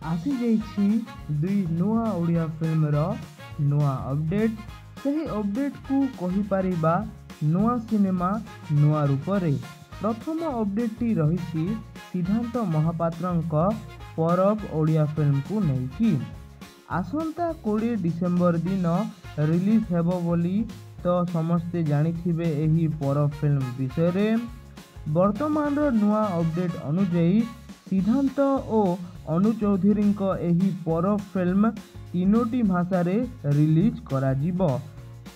आसी जाइछि दुई नुआ ओडिया फिल्मर नुआ अपडेट। सही अपडेट को कहि पारिबा नुआ सिनेमा नुआ रूपरे। प्रथम अपडेटटी रही सिद्धांत महापात्रंक परब ओडिया फिल्म को नहीं आसंता 20 डिसेम्बर दिन रिलीज हेबो बोली तो समस्ते जानिथिबे एही परब फिल्म विषय। वर्तमान नुआ अपडेट अनुଯାयी सिद्धांत और अनु चौधरी एही परब फिल्म 3टी भाषा रे रिलीज करा जिवो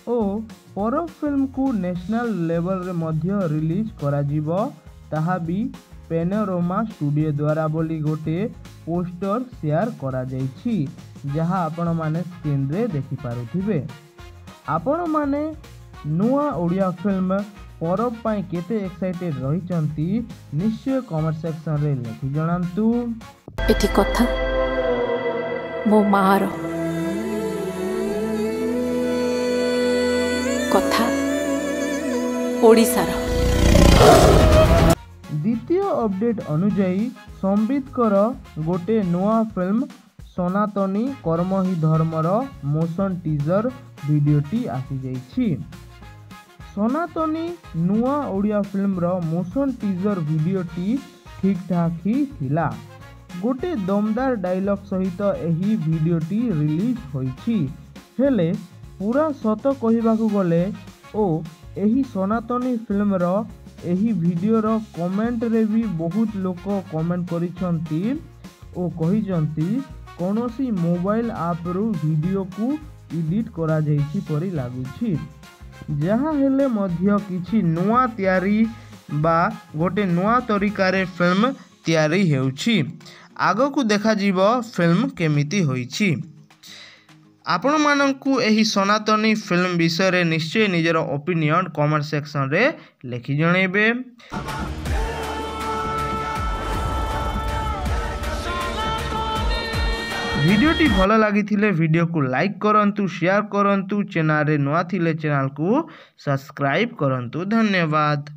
ओ परब फिल्म को नेशनल लेवल रे मध्य रिलीज करा जिवो ताहा भी पेनोरमा स्टूडियो द्वारा बोली गोटे पोस्टर शेयर करा जाइछि जहा आपण माने स्क्रीन रे देखि पारुथिबे। आपण माने नुआ ओडिया फिल्म परब पाई केते एक्साइटेड रहिचंती निश्चय कमेंट सेक्शन रे लिखि जणांतु। एथि कथा मो मार कथा ओडिसार। द्वितीय अपडेट अनुଯାयी संबितकर गोटे नुआ फिल्म सनातनी कर्म ही धर्मर मोशन टीजर वीडियोटी आसी जाइछि। सनातनी नुआ ओडिया फिल्म रो मोशन टीजर वीडियोटी ठीक ठाक ही थिला। गोटे दमदार डायलॉग सहित एही वीडियोटी रिलीज होइछि हेले पूरा सत कहिबाकू गले ओ एही सनातनी फिल्म रो एही वीडियो रो कमेंट रे भी बहुत लोक कमेंट करिसंती ओ कहिसंती कोनोसी मोबाइल ऐप रो वीडियो को एडिट करा जाइछि परि लागुछि। जहाँ हेले मध्य किछि नुआ तैयारी बा गोटे नुआ तरीकारे फिल्म तैयारी हेउछि। आगो को देखा जीवो फिल्म केमिति होइछि। आपण माननकु एही सनातनी फिल्म विषय रे निश्चय निजर ओपिनियन कमेंट सेक्शन रे लिखि जणेबे। वीडियोटी भल लगी वीडियो को लाइक करंतु, शेयर करंतु, चैनल रे नुआ थिले चैनल को सब्सक्राइब करंतु। धन्यवाद।